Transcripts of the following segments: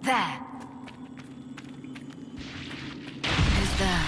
There. Who's there?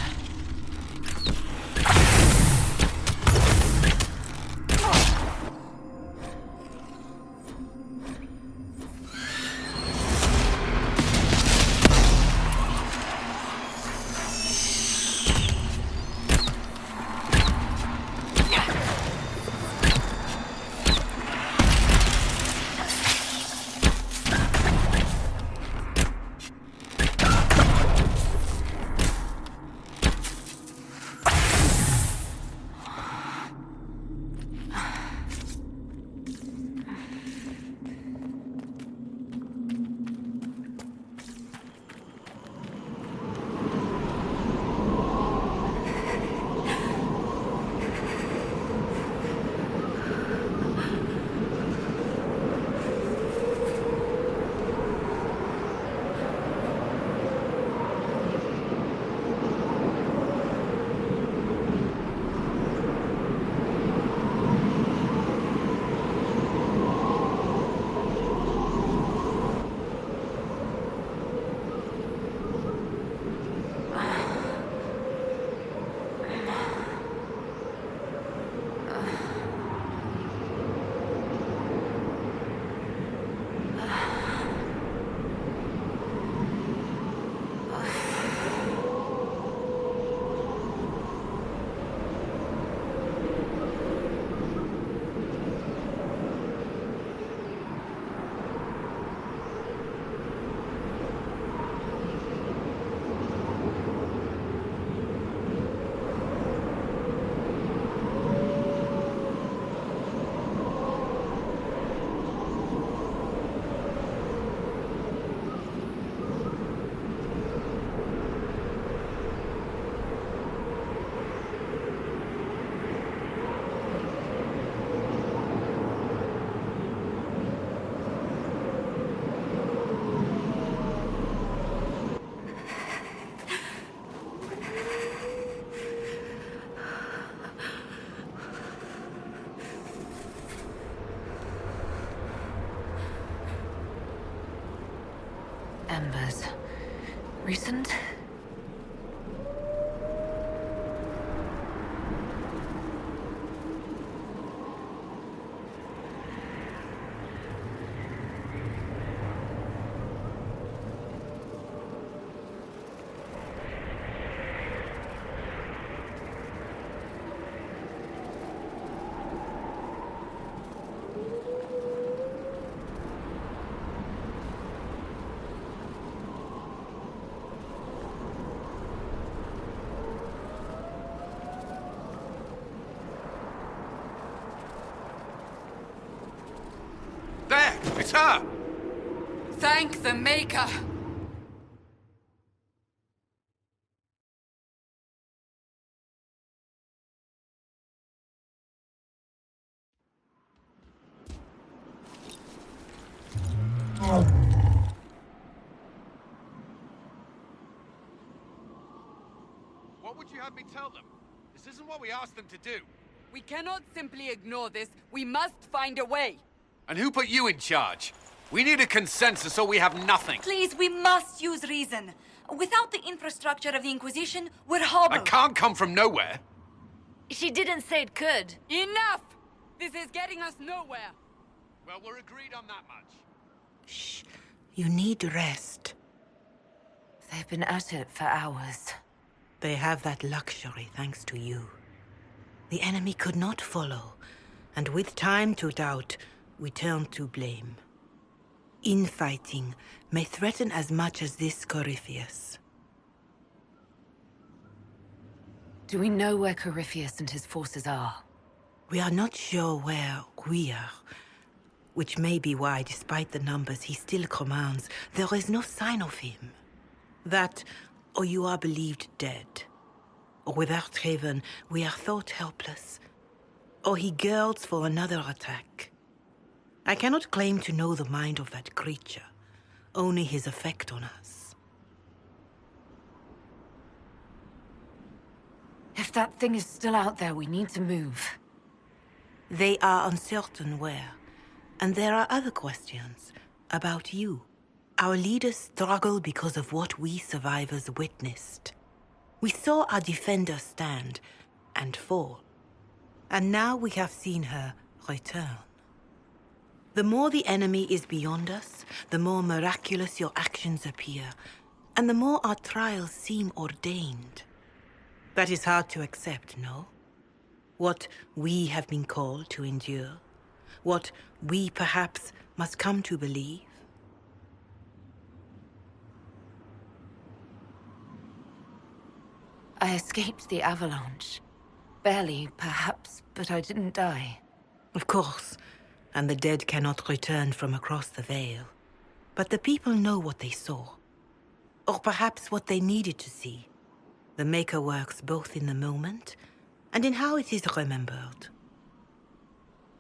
Embers. Recent? There! It's her! Thank the Maker! What would you have me tell them? This isn't what we asked them to do. We cannot simply ignore this. We must find a way. And who put you in charge? We need a consensus or we have nothing. Please, we must use reason. Without the infrastructure of the Inquisition, we're hobbled. I can't come from nowhere. She didn't say it could. Enough! This is getting us nowhere. Well, we're agreed on that much. Shh. You need rest. They've been at it for hours. They have that luxury thanks to you. The enemy could not follow, and with time to doubt, we turn to blame. Infighting may threaten as much as this Corypheus. Do we know where Corypheus and his forces are? We are not sure where we are, which may be why, despite the numbers he still commands, there is no sign of him. That, or you are believed dead. Or without Haven, we are thought helpless. Or he girds for another attack. I cannot claim to know the mind of that creature, only his effect on us. If that thing is still out there, we need to move. They are uncertain where. And there are other questions about you. Our leaders struggle because of what we survivors witnessed. We saw our defender stand and fall. And now we have seen her return. The more the enemy is beyond us, the more miraculous your actions appear, and the more our trials seem ordained. That is hard to accept, no? What we have been called to endure, what we perhaps must come to believe. I escaped the avalanche. Barely, perhaps, but I didn't die. Of course, and the dead cannot return from across the veil. But the people know what they saw. Or perhaps what they needed to see. The Maker works both in the moment and in how it is remembered.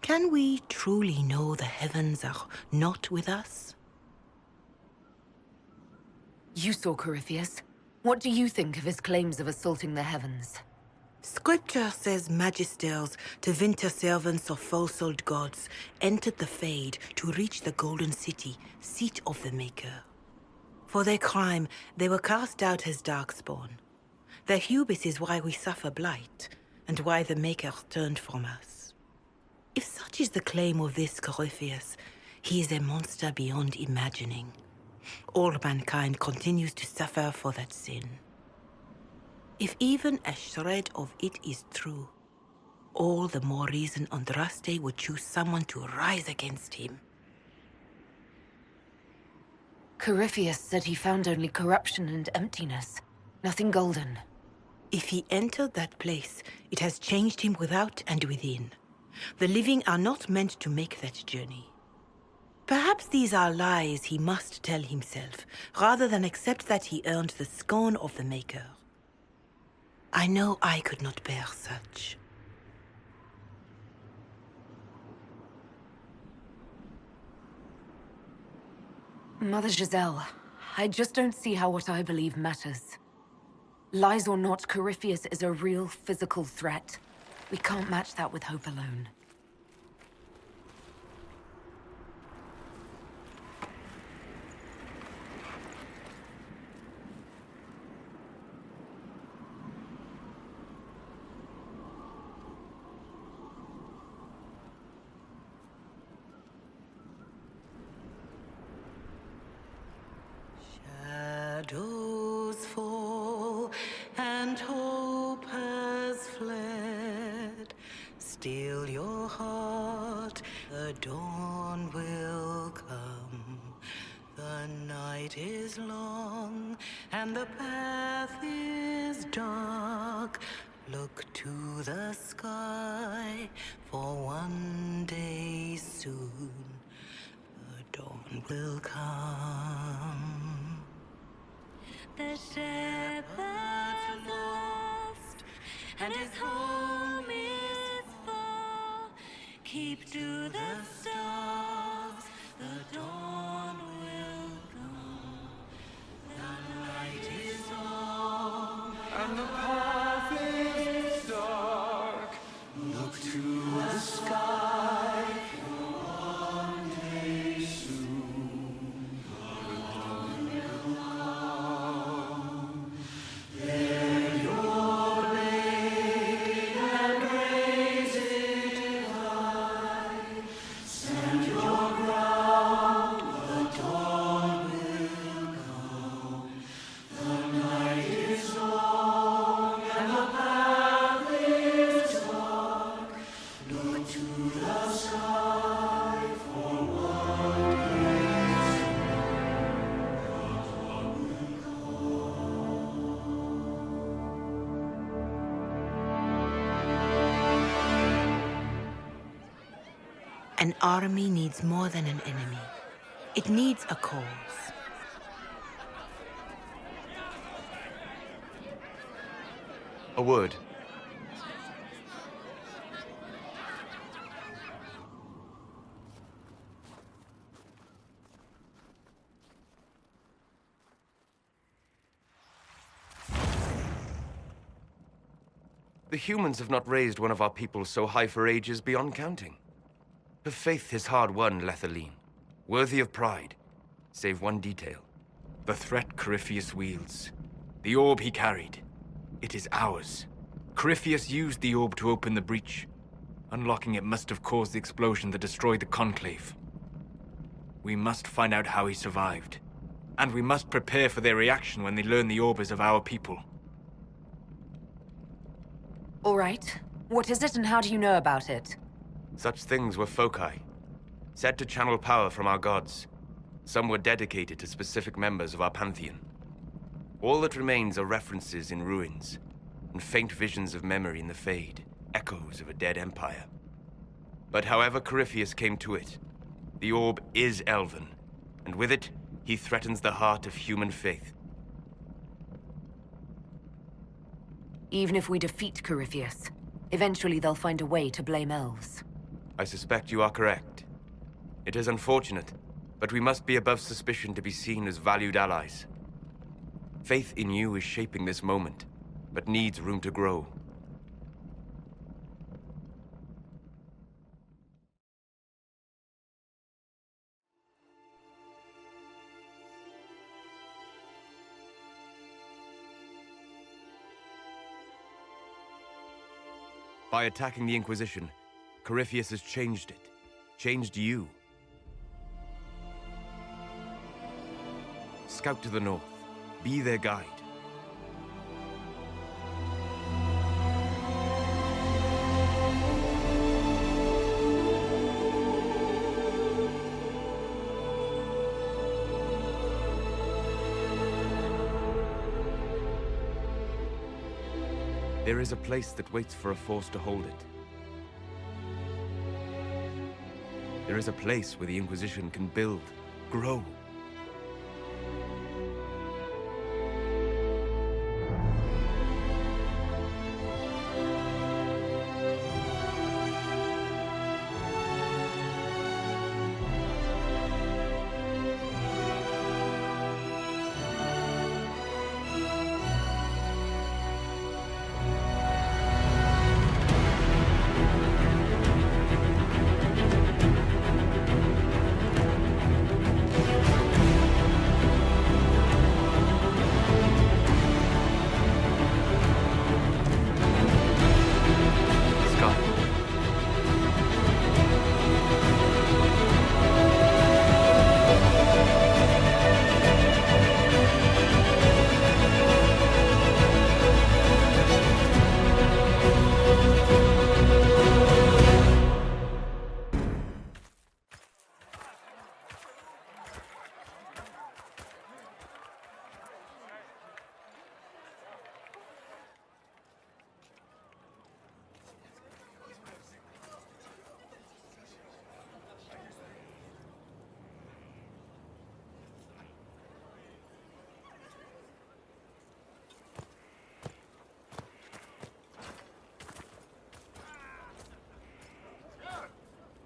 Can we truly know the heavens are not with us? You saw Corypheus. What do you think of his claims of assaulting the heavens? Scripture says magisters to winter servants of false-old gods entered the Fade to reach the Golden City, seat of the Maker. For their crime, they were cast out as darkspawn. Their hubris is why we suffer blight, and why the Maker turned from us. If such is the claim of this Corypheus, he is a monster beyond imagining. All mankind continues to suffer for that sin. If even a shred of it is true, all the more reason Andraste would choose someone to rise against him. Corypheus said he found only corruption and emptiness. Nothing golden. If he entered that place, it has changed him without and within. The living are not meant to make that journey. Perhaps these are lies he must tell himself, rather than accept that he earned the scorn of the Maker. I know I could not bear such. Mother Giselle, I just don't see how what I believe matters. Lies or not, Corypheus is a real physical threat. We can't match that with hope alone. Shadows fall and hope has fled. Still your heart, the dawn will come. The night is long and the path is dark. Look to the sky, for one day soon the dawn will come. The shepherd's lost, and his home is far. Keep to the stars, the dawn will come. The night is long, And the path is dark. Look to the sky. One day soon, the dawn will come. Bear your babe and raise it high. Send your An army needs more than an enemy. It needs a cause. A word. The humans have not raised one of our people so high for ages beyond counting. Her faith is hard won, Lethaline. Worthy of pride, save one detail. The threat Corypheus wields. The orb he carried. It is ours. Corypheus used the orb to open the breach. Unlocking it must have caused the explosion that destroyed the Conclave. We must find out how he survived. And we must prepare for their reaction when they learn the orb is of our people. All right. What is it and how do you know about it? Such things were foci, said to channel power from our gods. Some were dedicated to specific members of our pantheon. All that remains are references in ruins, and faint visions of memory in the Fade, echoes of a dead empire. But however Corypheus came to it, the orb is Elven, and with it, he threatens the heart of human faith. Even if we defeat Corypheus, eventually they'll find a way to blame elves. I suspect you are correct. It is unfortunate, but we must be above suspicion to be seen as valued allies. Faith in you is shaping this moment, but needs room to grow. By attacking the Inquisition, Corypheus has changed it. Changed you. Scout to the north. Be their guide. There is a place that waits for a force to hold it. There is a place where the Inquisition can build, grow.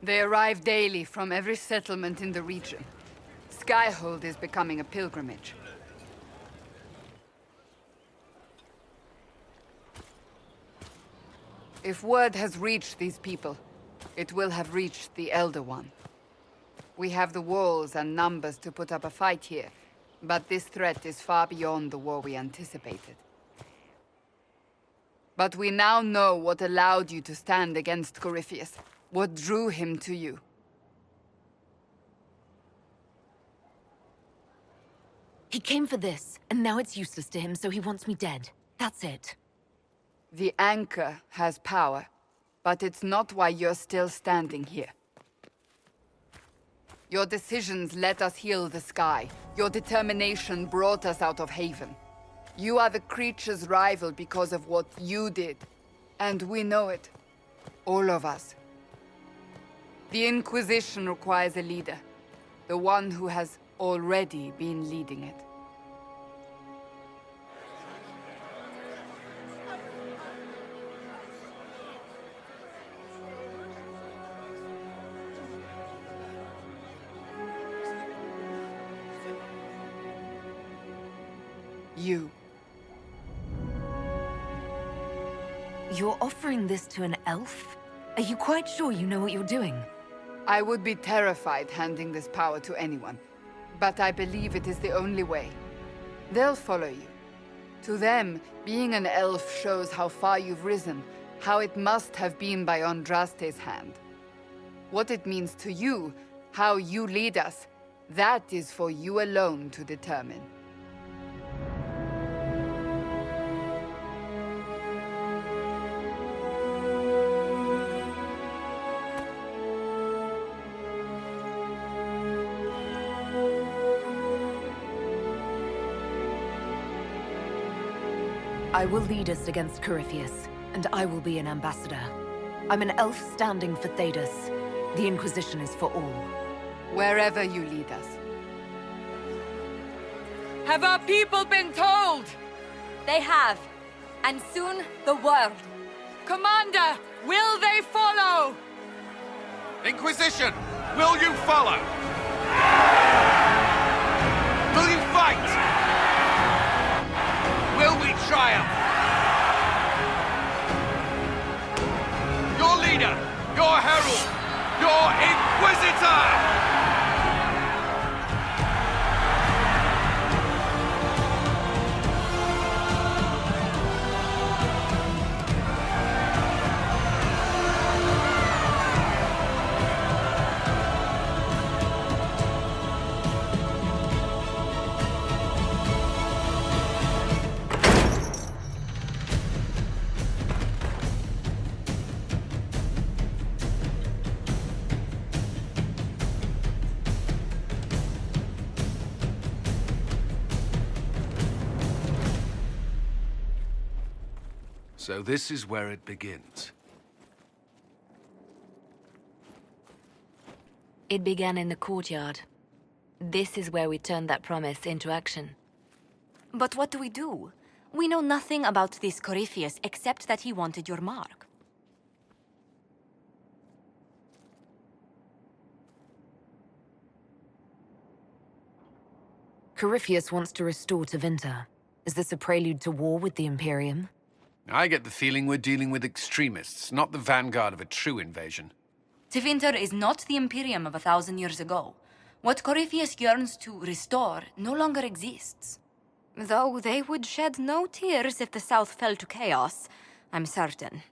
They arrive daily from every settlement in the region. Skyhold is becoming a pilgrimage. If word has reached these people, it will have reached the Elder One. We have the walls and numbers to put up a fight here, but this threat is far beyond the war we anticipated. But we now know what allowed you to stand against Corypheus. What drew him to you? He came for this, and now it's useless to him, so he wants me dead. That's it. The Anchor has power, but it's not why you're still standing here. Your decisions let us heal the sky. Your determination brought us out of Haven. You are the creature's rival because of what you did. And we know it. All of us. The Inquisition requires a leader. The one who has already been leading it. You. You're offering this to an elf? Are you quite sure you know what you're doing? I would be terrified handing this power to anyone, but I believe it is the only way. They'll follow you. To them, being an elf shows how far you've risen, how it must have been by Andraste's hand. What it means to you, how you lead us, that is for you alone to determine. I will lead us against Corypheus, and I will be an ambassador. I'm an elf standing for Thedas. The Inquisition is for all. Wherever you lead us. Have our people been told? They have. And soon, the world. Commander, will they follow? Inquisition, will you follow? Will you fight? Will we triumph? Your leader, your herald, your Inquisitor! So this is where it begins. It began in the courtyard. This is where we turned that promise into action. But what do we do? We know nothing about this Corypheus except that he wanted your mark. Corypheus wants to restore Tevinter. Is this a prelude to war with the Imperium? I get the feeling we're dealing with extremists, not the vanguard of a true invasion. Tevinter is not the Imperium of 1,000 years ago. What Corypheus yearns to restore no longer exists. Though they would shed no tears if the South fell to chaos, I'm certain.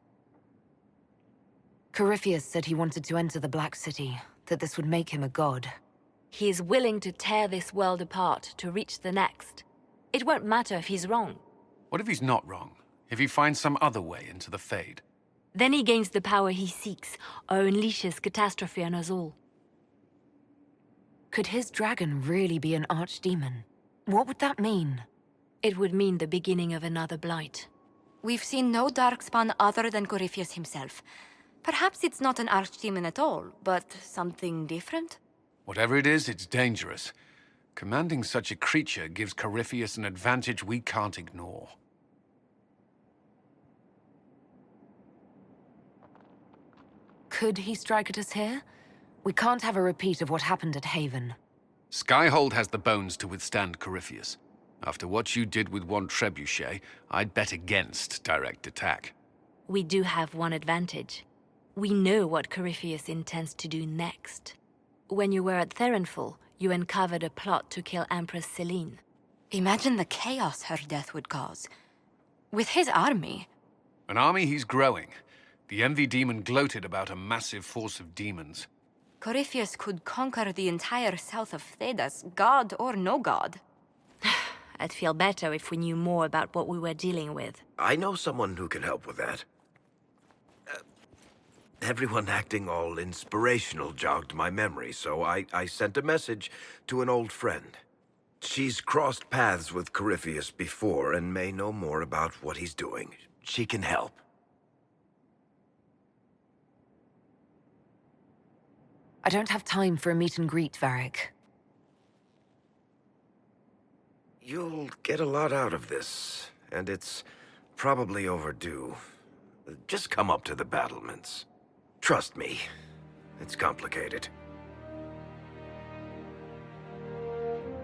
Corypheus said he wanted to enter the Black City, that this would make him a god. He is willing to tear this world apart to reach the next. It won't matter if he's wrong. What if he's not wrong? If he finds some other way into the Fade? Then he gains the power he seeks, or unleashes catastrophe on us all. Could his dragon really be an archdemon? What would that mean? It would mean the beginning of another blight. We've seen no darkspawn other than Corypheus himself. Perhaps it's not an archdemon at all, but something different? Whatever it is, it's dangerous. Commanding such a creature gives Corypheus an advantage we can't ignore. Could he strike at us here? We can't have a repeat of what happened at Haven. Skyhold has the bones to withstand Corypheus. After what you did with one trebuchet, I'd bet against direct attack. We do have one advantage. We know what Corypheus intends to do next. When you were at Therenfall, you uncovered a plot to kill Empress Celine. Imagine the chaos her death would cause. With his army. An army he's growing. The Envy Demon gloated about a massive force of demons. Corypheus could conquer the entire south of Thedas, god or no god. I'd feel better if we knew more about what we were dealing with. I know someone who can help with that. Everyone acting all inspirational jogged my memory, so I sent a message to an old friend. She's crossed paths with Corypheus before and may know more about what he's doing. She can help. I don't have time for a meet and greet, Varric. You'll get a lot out of this, and it's probably overdue. Just come up to the battlements. Trust me, it's complicated.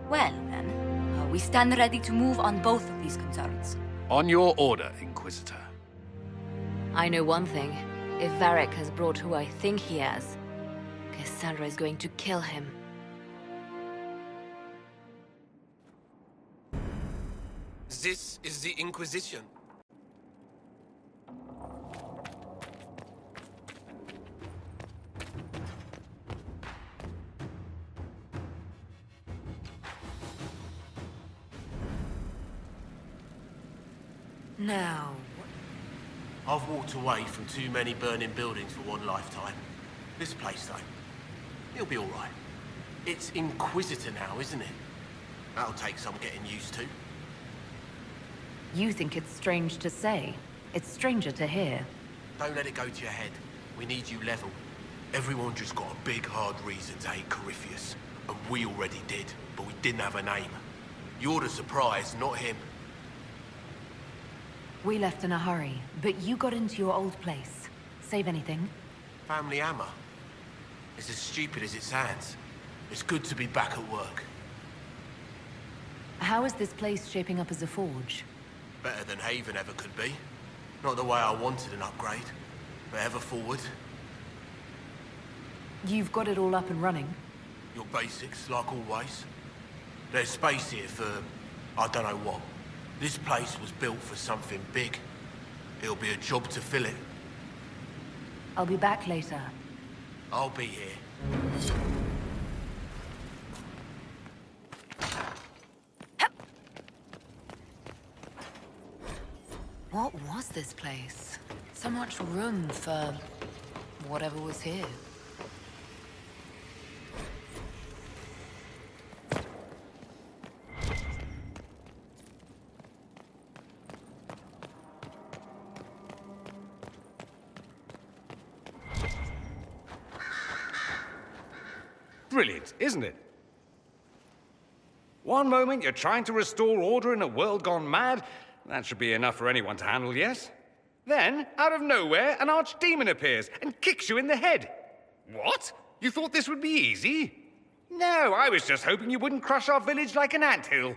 Well, then, we stand ready to move on both of these concerns. On your order, Inquisitor. I know one thing. If Varric has brought who I think he has, Cassandra is going to kill him. This is the Inquisition. Now, I've walked away from too many burning buildings for one lifetime. This place, though, it'll be all right. It's Inquisitor now, isn't it? That'll take some getting used to. you think it's strange to say. It's stranger to hear. Don't let it go to your head. We need you level. Everyone just got a big, hard reason to hate Corypheus. And we already did, but we didn't have a name. You're the surprise, not him. We left in a hurry, but you got into your old place. Save anything? Family hammer. It's as stupid as it sounds. It's good to be back at work. How is this place shaping up as a forge? Better than Haven ever could be. Not the way I wanted an upgrade, but ever forward. You've got it all up and running. Your basics, like always. There's space here for, I don't know what. This place was built for something big. It'll be a job to fill it. I'll be back later. I'll be here. What was this place? So much room for whatever was here. Brilliant, isn't it? One moment you're trying to restore order in a world gone mad. That should be enough for anyone to handle, yes? Then, out of nowhere, an archdemon appears and kicks you in the head. What? You thought this would be easy? No, I was just hoping you wouldn't crush our village like an anthill.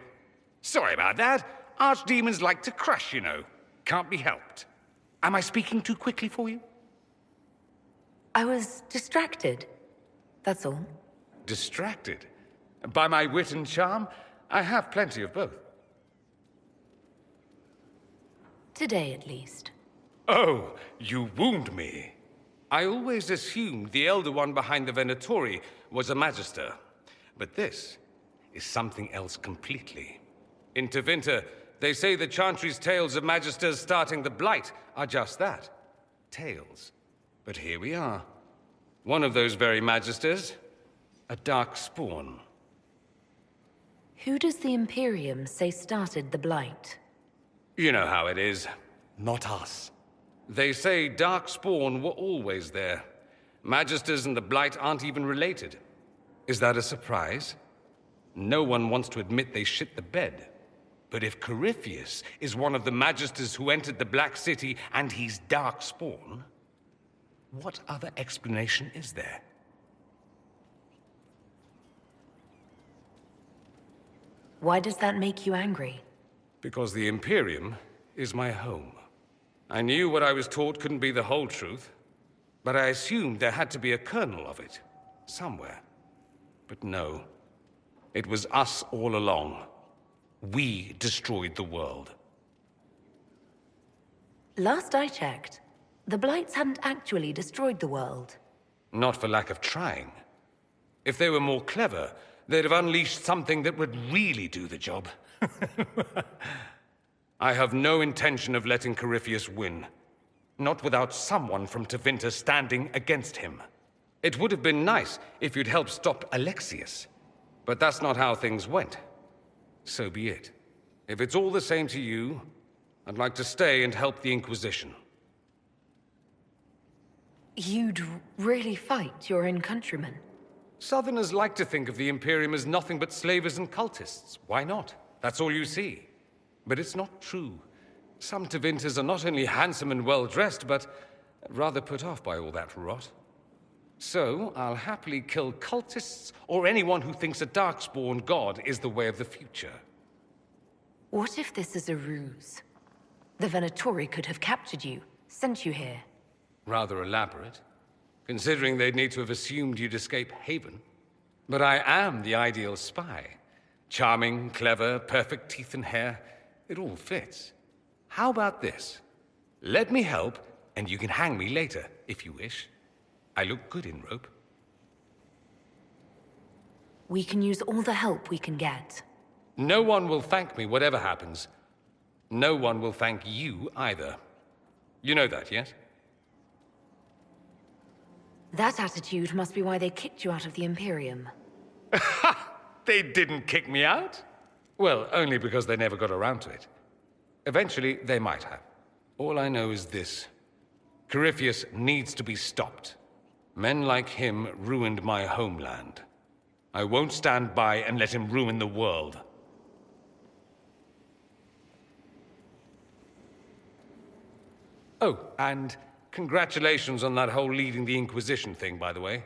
Sorry about that. Archdemons like to crush, you know. Can't be helped. Am I speaking too quickly for you? I was distracted. That's all. Distracted? By my wit and charm? I have plenty of both. Today, at least. Oh, you wound me. I always assumed the Elder One behind the Venatori was a Magister. But this is something else completely. In Tevinter, they say the Chantry's tales of Magisters starting the Blight are just that. Tales. But here we are. One of those very Magisters. A dark spawn. Who does the Imperium say started the Blight? You know how it is. Not us. They say Darkspawn were always there. Magisters and the Blight aren't even related. Is that a surprise? No one wants to admit they shit the bed. But if Corypheus is one of the Magisters who entered the Black City and he's Darkspawn, what other explanation is there? Why does that make you angry? Because the Imperium is my home. I knew what I was taught couldn't be the whole truth, but I assumed there had to be a kernel of it, somewhere. But no, it was us all along. We destroyed the world. Last I checked, the Blights hadn't actually destroyed the world. Not for lack of trying. If they were more clever, they'd have unleashed something that would really do the job. I have no intention of letting Corypheus win. Not without someone from Tevinter standing against him. It would have been nice if you'd helped stop Alexius. But that's not how things went. So be it. If it's all the same to you, I'd like to stay and help the Inquisition. You'd really fight your own countrymen? Southerners like to think of the Imperium as nothing but slavers and cultists. Why not? That's all you see. But it's not true. Some Tevinters are not only handsome and well-dressed, but rather put off by all that rot. So, I'll happily kill cultists or anyone who thinks a Darkspawn god is the way of the future. What if this is a ruse? The Venatori could have captured you, sent you here. Rather elaborate, considering they'd need to have assumed you'd escape Haven. But I am the ideal spy. Charming, clever, perfect teeth and hair. It all fits. How about this? Let me help, and you can hang me later, if you wish. I look good in rope. We can use all the help we can get. No one will thank me, whatever happens. No one will thank you either. You know that, yes? That attitude must be why they kicked you out of the Imperium. They didn't kick me out? Well, only because they never got around to it. Eventually, they might have. All I know is this. Corypheus needs to be stopped. Men like him ruined my homeland. I won't stand by and let him ruin the world. Oh, and congratulations on that whole leading the Inquisition thing, by the way.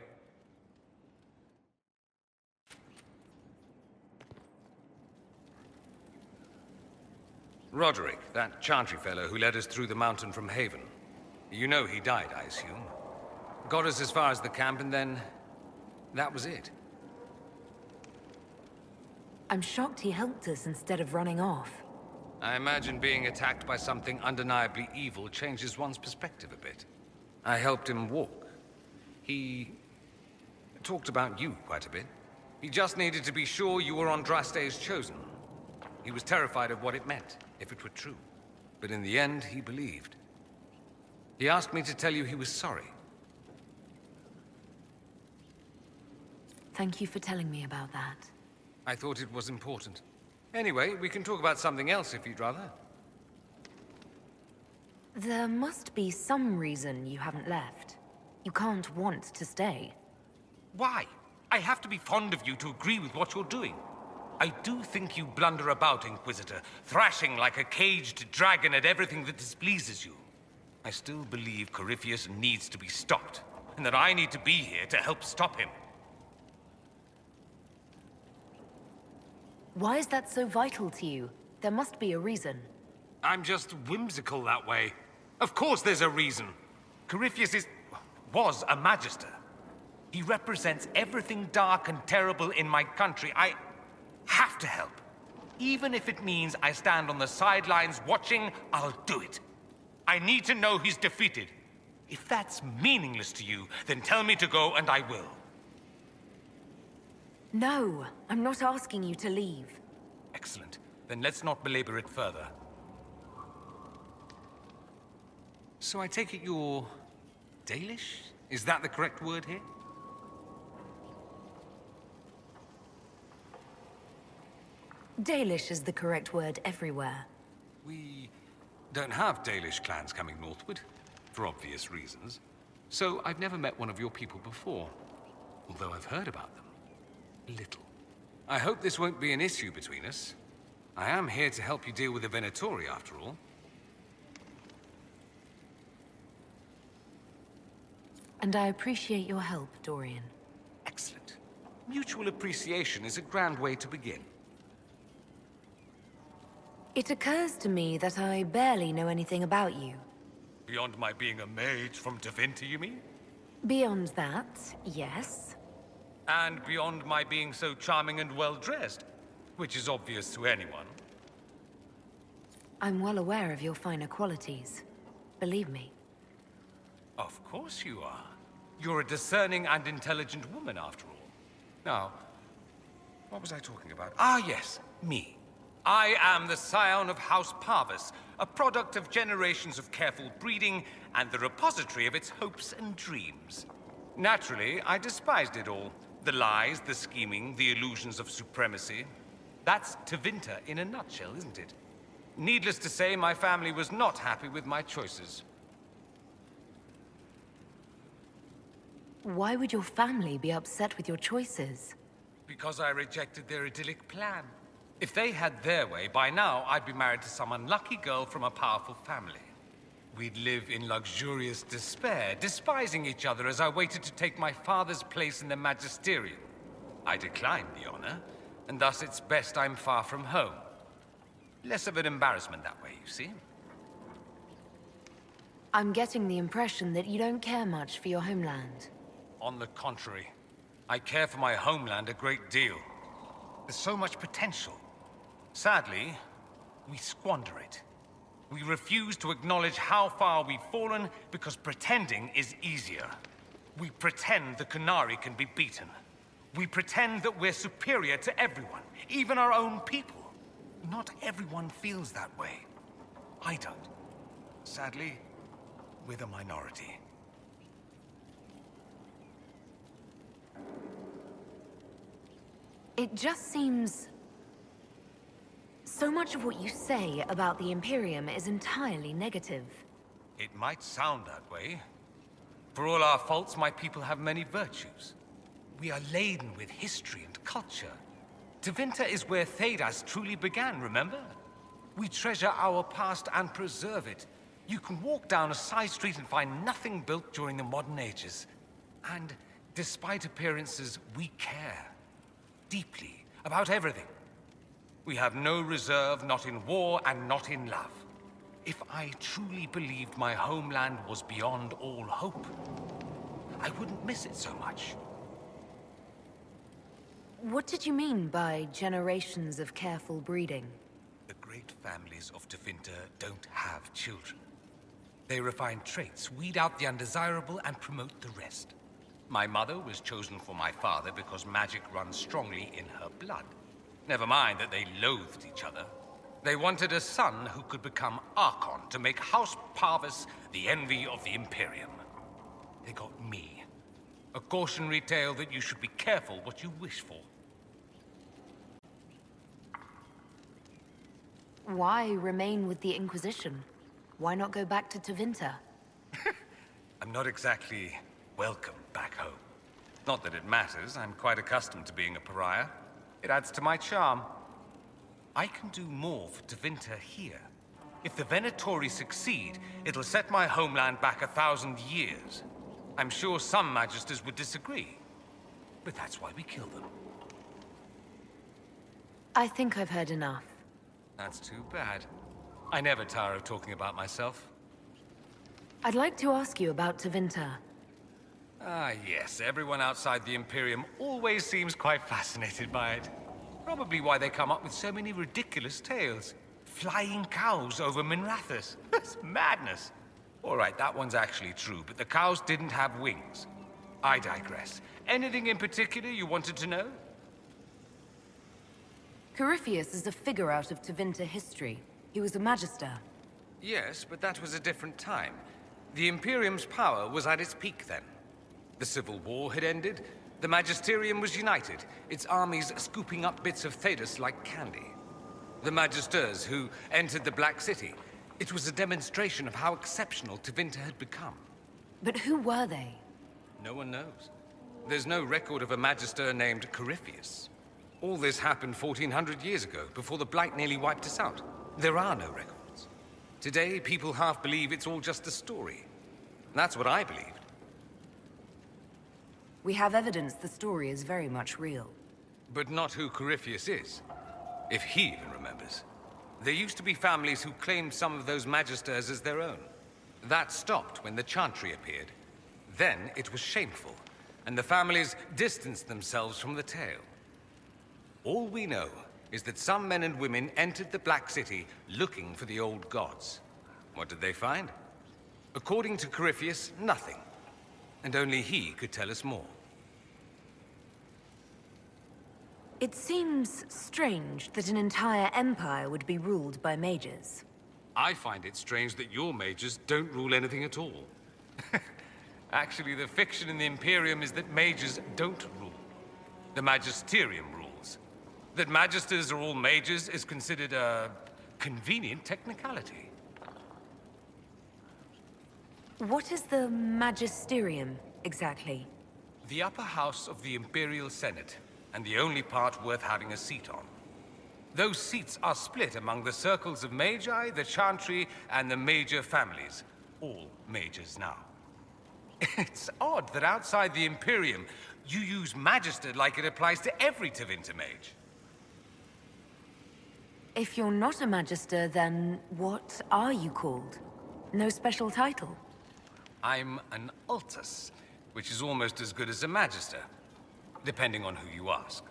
Roderick, that Chantry fellow who led us through the mountain from Haven. You know he died, I assume. Got us as far as the camp, and then that was it. I'm shocked he helped us instead of running off. I imagine being attacked by something undeniably evil changes one's perspective a bit. I helped him walk. He talked about you quite a bit. He just needed to be sure you were Andraste's chosen. He was terrified of what it meant, if it were true. But in the end, he believed. He asked me to tell you he was sorry. Thank you for telling me about that. I thought it was important. Anyway, we can talk about something else if you'd rather. There must be some reason you haven't left. You can't want to stay. Why? I have to be fond of you to agree with what you're doing. I do think you blunder about, Inquisitor, thrashing like a caged dragon at everything that displeases you. I still believe Corypheus needs to be stopped, and that I need to be here to help stop him. Why is that so vital to you? There must be a reason. I'm just whimsical that way. Of course there's a reason. Corypheus was a Magister. He represents everything dark and terrible in my country. I have to help. Even if it means I stand on the sidelines watching, I'll do it. I need to know he's defeated. If that's meaningless to you, then tell me to go and I will. No, I'm not asking you to leave. Excellent. Then let's not belabor it further. So I take it you're Dalish? Is that the correct word here? Dalish is the correct word everywhere. We don't have Dalish clans coming northward, for obvious reasons. So I've never met one of your people before, although I've heard about them. Little. I hope this won't be an issue between us. I am here to help you deal with the Venatori, after all. And I appreciate your help, Dorian. Excellent. Mutual appreciation is a grand way to begin. It occurs to me that I barely know anything about you. Beyond my being a mage from Tevinter, you mean? Beyond that, yes. And beyond my being so charming and well-dressed, which is obvious to anyone. I'm well aware of your finer qualities. Believe me. Of course you are. You're a discerning and intelligent woman, after all. Now, what was I talking about? Ah, yes, me. I am the scion of House Parvis, a product of generations of careful breeding and the repository of its hopes and dreams. Naturally, I despised it all. The lies, the scheming, the illusions of supremacy. That's Tevinter in a nutshell, isn't it? Needless to say, my family was not happy with my choices. Why would your family be upset with your choices? Because I rejected their idyllic plan. If they had their way, by now I'd be married to some unlucky girl from a powerful family. We'd live in luxurious despair, despising each other as I waited to take my father's place in the magisterium. I declined the honor, and thus it's best I'm far from home. Less of an embarrassment that way, you see? I'm getting the impression that you don't care much for your homeland. On the contrary, I care for my homeland a great deal. There's so much potential. Sadly, we squander it. We refuse to acknowledge how far we've fallen because pretending is easier. We pretend the Qunari can be beaten. We pretend that we're superior to everyone, even our own people. Not everyone feels that way. I don't. Sadly, we're the minority. It just seems... So much of what you say about the Imperium is entirely negative. It might sound that way. For all our faults, my people have many virtues. We are laden with history and culture. Tevinter is where Thedas truly began, remember? We treasure our past and preserve it. You can walk down a side street and find nothing built during the modern ages. And despite appearances, we care. Deeply. About everything. We have no reserve, not in war and not in love. If I truly believed my homeland was beyond all hope, I wouldn't miss it so much. What did you mean by generations of careful breeding? The great families of Tevinter don't have children. They refine traits, weed out the undesirable, and promote the rest. My mother was chosen for my father because magic runs strongly in her blood. Never mind that they loathed each other. They wanted a son who could become Archon to make House Parvis the envy of the Imperium. They got me. A cautionary tale that you should be careful what you wish for. Why remain with the Inquisition? Why not go back to Tevinter? I'm not exactly welcome back home. Not that it matters, I'm quite accustomed to being a pariah. It adds to my charm. I can do more for Tevinter here. If the Venatori succeed, it'll set my homeland back 1,000 years. I'm sure some Magisters would disagree, but that's why we kill them. I think I've heard enough. That's too bad. I never tire of talking about myself. I'd like to ask you about Tevinter. Ah, yes. Everyone outside the Imperium always seems quite fascinated by it. Probably why they come up with so many ridiculous tales. Flying cows over Minrathous. That's madness. All right, that one's actually true, but the cows didn't have wings. I digress. Anything in particular you wanted to know? Corypheus is a figure out of Tevinter history. He was a Magister. Yes, but that was a different time. The Imperium's power was at its peak then. The Civil War had ended. The Magisterium was united, its armies scooping up bits of Thedas like candy. The Magisters who entered the Black City. It was a demonstration of how exceptional Tevinter had become. But who were they? No one knows. There's no record of a Magister named Corypheus. All this happened 1,400 years ago, before the Blight nearly wiped us out. There are no records. Today, people half believe it's all just a story. That's what I believed. We have evidence the story is very much real. But not who Corypheus is. If he even remembers. There used to be families who claimed some of those Magisters as their own. That stopped when the Chantry appeared. Then it was shameful, and the families distanced themselves from the tale. All we know is that some men and women entered the Black City looking for the old gods. What did they find? According to Corypheus, nothing. And only he could tell us more. It seems strange that an entire empire would be ruled by mages. I find it strange that your mages don't rule anything at all. Actually, the fiction in the Imperium is that mages don't rule. The Magisterium rules. That Magisters are all mages is considered a convenient technicality. What is the Magisterium, exactly? The upper house of the Imperial Senate, and the only part worth having a seat on. Those seats are split among the circles of Magi, the Chantry, and the major families. All majors now. It's odd that outside the Imperium, you use Magister like it applies to every Tevinter mage. If you're not a Magister, then what are you called? No special title? I'm an Altus, which is almost as good as a Magister, depending on who you ask.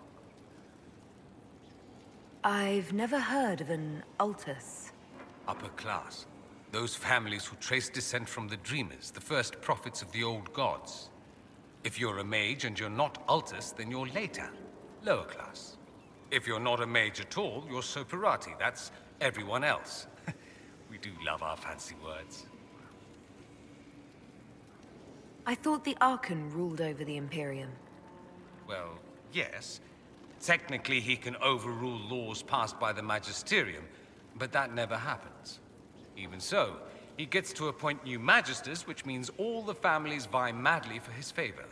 I've never heard of an Altus. Upper class. Those families who trace descent from the Dreamers, the first prophets of the old gods. If you're a mage and you're not Altus, then you're later, lower class. If you're not a mage at all, you're Soperati. That's everyone else. We do love our fancy words. I thought the Archon ruled over the Imperium. Well, yes. Technically, he can overrule laws passed by the Magisterium, but that never happens. Even so, he gets to appoint new Magisters, which means all the families vie madly for his favor.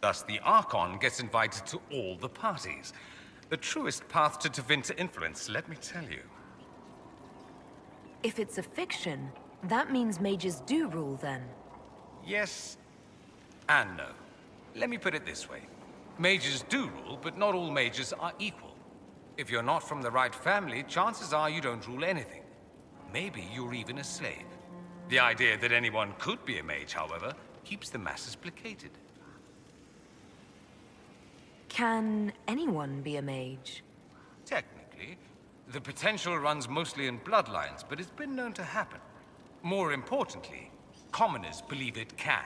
Thus, the Archon gets invited to all the parties. The truest path to Tevinter influence, let me tell you. If it's a fiction, that means mages do rule then. Yes and no. Let me put it this way. Mages do rule, but not all mages are equal. If you're not from the right family, chances are you don't rule anything. Maybe you're even a slave. The idea that anyone could be a mage, however, keeps the masses placated. Can anyone be a mage? Technically, the potential runs mostly in bloodlines, but it's been known to happen. More importantly, commoners believe it can.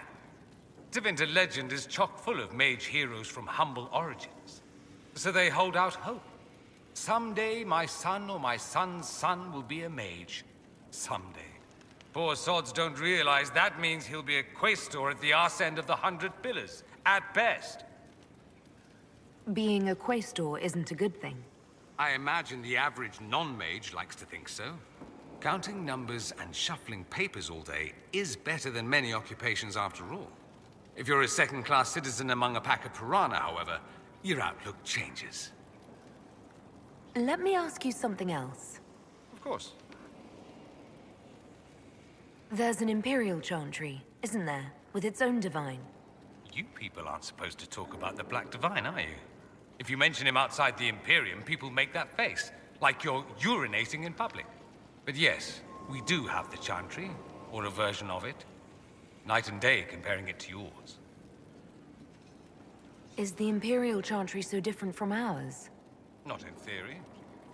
Tevinter legend is chock full of mage heroes from humble origins. So they hold out hope. Someday my son or my son's son will be a mage. Someday. Poor sods don't realize that means he'll be a quaestor at the arse end of the 100 Pillars, at best. Being a quaestor isn't a good thing. I imagine the average non-mage likes to think so. Counting numbers and shuffling papers all day is better than many occupations after all. If you're a second-class citizen among a pack of piranha, however, your outlook changes. Let me ask you something else. Of course. There's an Imperial Chantry, isn't there? With its own divine. You people aren't supposed to talk about the Black Divine, are you? If you mention him outside the Imperium, people make that face, like you're urinating in public. But yes, we do have the Chantry, or a version of it. Night and day comparing it to yours. Is the Imperial Chantry so different from ours? Not in theory.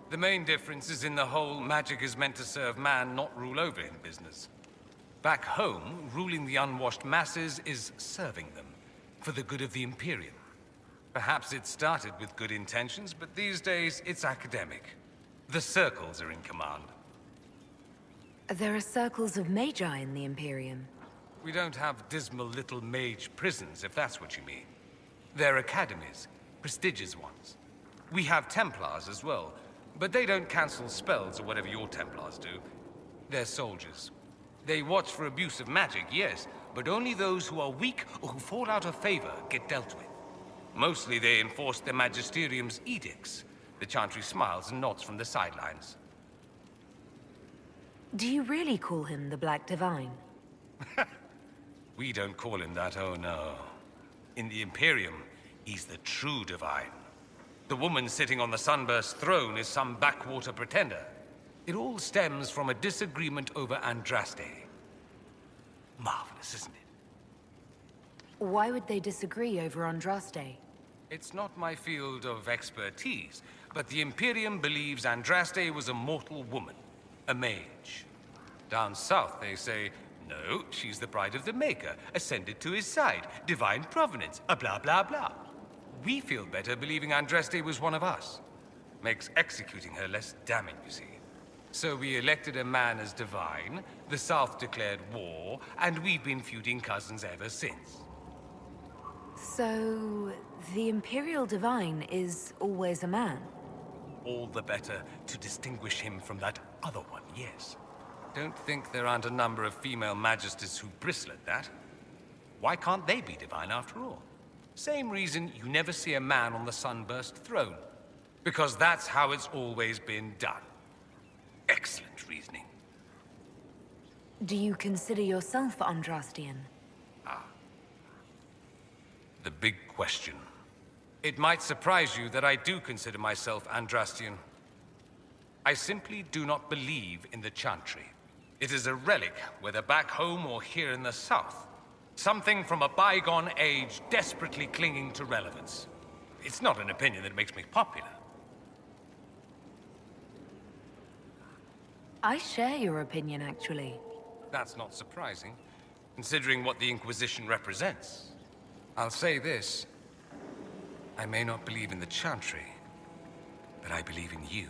The main difference is in the whole magic is meant to serve man, not rule over him business. Back home, ruling the unwashed masses is serving them, for the good of the Imperium. Perhaps it started with good intentions, but these days it's academic. The circles are in command. There are circles of magi in the Imperium. We don't have dismal little mage prisons, if that's what you mean. They're academies, prestigious ones. We have Templars as well, but they don't cancel spells or whatever your Templars do. They're soldiers. They watch for abuse of magic, yes, but only those who are weak or who fall out of favor get dealt with. Mostly they enforce the Magisterium's edicts. The Chantry smiles and nods from the sidelines. Do you really call him the Black Divine? We don't call him that, oh no. In the Imperium, he's the true divine. The woman sitting on the Sunburst throne is some backwater pretender. It all stems from a disagreement over Andraste. Marvelous, isn't it? Why would they disagree over Andraste? It's not my field of expertise, but the Imperium believes Andraste was a mortal woman, a mage. Down south, they say, no, she's the bride of the Maker, ascended to his side, divine provenance, a blah blah blah. We feel better believing Andraste was one of us. Makes executing her less damning, you see. So we elected a man as divine, the South declared war, and we've been feuding cousins ever since. So, the Imperial Divine is always a man? All the better to distinguish him from that other one, yes. Don't think there aren't a number of female magisters who bristle at that. Why can't they be divine after all? Same reason you never see a man on the sunburst throne. Because that's how it's always been done. Excellent reasoning. Do you consider yourself Andrastian? The big question. It might surprise you that I do consider myself Andrastian. I simply do not believe in the Chantry. It is a relic, whether back home or here in the south. Something from a bygone age desperately clinging to relevance. It's not an opinion that makes me popular. I share your opinion, actually. That's not surprising, considering what the Inquisition represents. I'll say this. I may not believe in the Chantry, but I believe in you.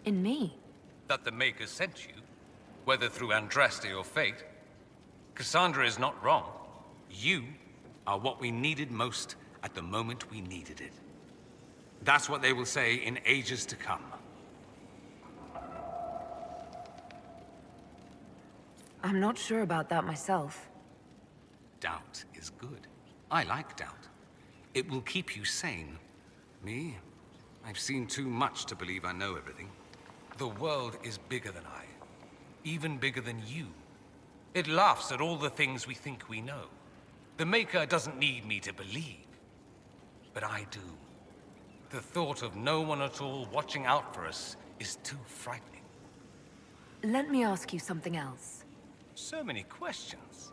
In me? That the Maker sent you, whether through Andraste or fate. Cassandra is not wrong. You are what we needed most at the moment we needed it. That's what they will say in ages to come. I'm not sure about that myself. Doubt is good. I like doubt. It will keep you sane. Me? I've seen too much to believe I know everything. The world is bigger than I. Even bigger than you. It laughs at all the things we think we know. The Maker doesn't need me to believe. But I do. The thought of no one at all watching out for us is too frightening. Let me ask you something else. So many questions.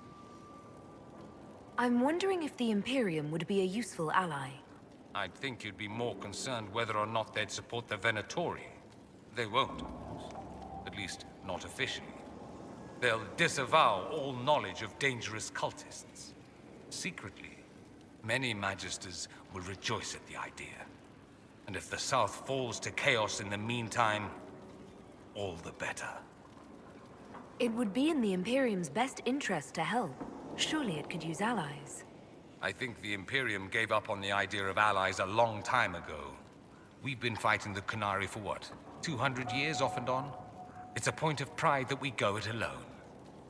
I'm wondering if the Imperium would be a useful ally. I'd think you'd be more concerned whether or not they'd support the Venatori. They won't, of course. At least, not officially. They'll disavow all knowledge of dangerous cultists. Secretly, many Magisters will rejoice at the idea. And if the South falls to chaos in the meantime, all the better. It would be in the Imperium's best interest to help. Surely it could use allies. I think the Imperium gave up on the idea of allies a long time ago. We've been fighting the Qunari for what, 200 years off and on? It's a point of pride that we go it alone.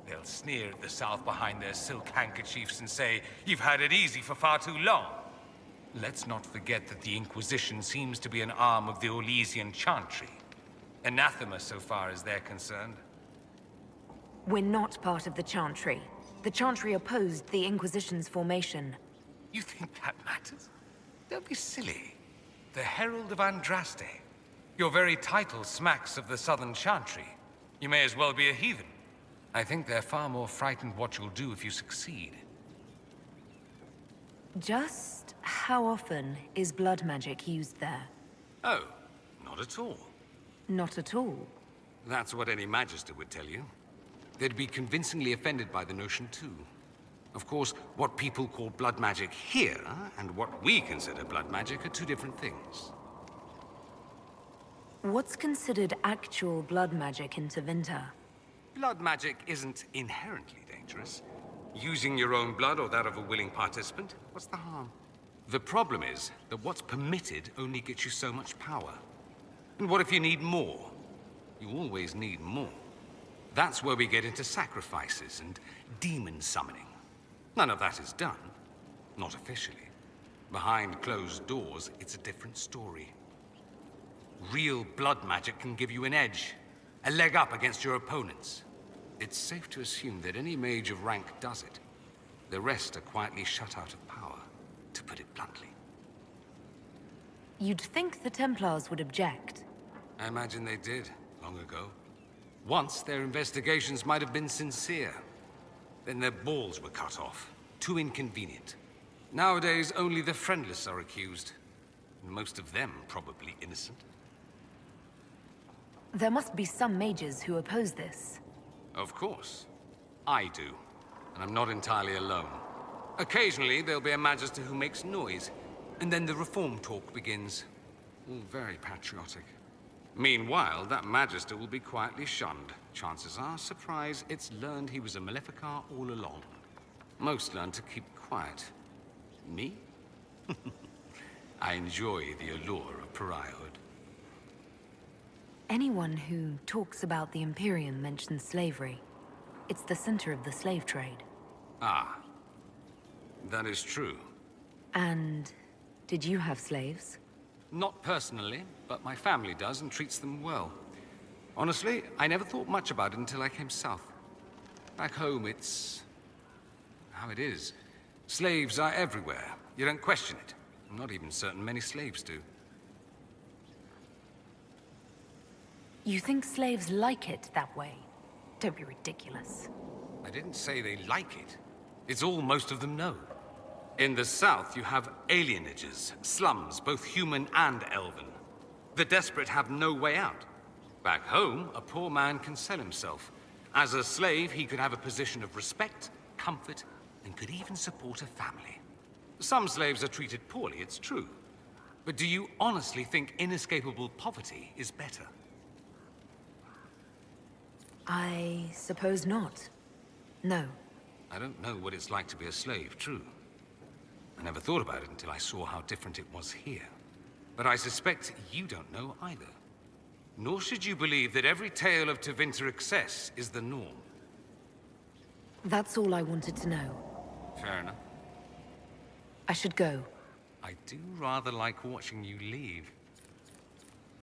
They'll sneer at the South behind their silk handkerchiefs and say, "You've had it easy for far too long." Let's not forget that the Inquisition seems to be an arm of the Orlesian Chantry. Anathema so far as they're concerned. We're not part of the Chantry. The Chantry opposed the Inquisition's formation. You think that matters? Don't be silly. The Herald of Andraste. Your very title smacks of the Southern Chantry. You may as well be a heathen. I think they're far more frightened what you'll do if you succeed. Just how often is blood magic used there? Oh, not at all. Not at all. That's what any Magister would tell you. They'd be convincingly offended by the notion, too. Of course, what people call blood magic here, and what we consider blood magic, are two different things. What's considered actual blood magic in Tevinter? Blood magic isn't inherently dangerous. Using your own blood or that of a willing participant, what's the harm? The problem is that what's permitted only gets you so much power. And what if you need more? You always need more. That's where we get into sacrifices and demon summoning. None of that is done. Not officially. Behind closed doors, it's a different story. Real blood magic can give you an edge, a leg up against your opponents. It's safe to assume that any mage of rank does it. The rest are quietly shut out of power, to put it bluntly. You'd think the Templars would object. I imagine they did, long ago. Once, their investigations might have been sincere. Then their balls were cut off. Too inconvenient. Nowadays, only the friendless are accused. And most of them probably innocent. There must be some mages who oppose this. Of course. I do. And I'm not entirely alone. Occasionally, there'll be a Magister who makes noise. And then the reform talk begins. All very patriotic. Meanwhile, that Magister will be quietly shunned. Chances are, surprise, it's learned he was a Maleficar all along. Most learn to keep quiet. Me? I enjoy the allure of pariahhood. Anyone who talks about the Imperium mentions slavery. It's the center of the slave trade. Ah. That is true. And did you have slaves? Not personally, but my family does and treats them well. Honestly, I never thought much about it until I came south. Back home, it's how it is. Slaves are everywhere. You don't question it. I'm not even certain many slaves do. You think slaves like it that way? Don't be ridiculous. I didn't say they like it. It's all most of them know. In the south, you have alienages, slums, both human and elven. The desperate have no way out. Back home, a poor man can sell himself. As a slave, he could have a position of respect, comfort, and could even support a family. Some slaves are treated poorly, it's true. But do you honestly think inescapable poverty is better? I suppose not. No. I don't know what it's like to be a slave, true. I never thought about it until I saw how different it was here. But I suspect you don't know either. Nor should you believe that every tale of Tevinter excess is the norm. That's all I wanted to know. Fair enough. I should go. I do rather like watching you leave.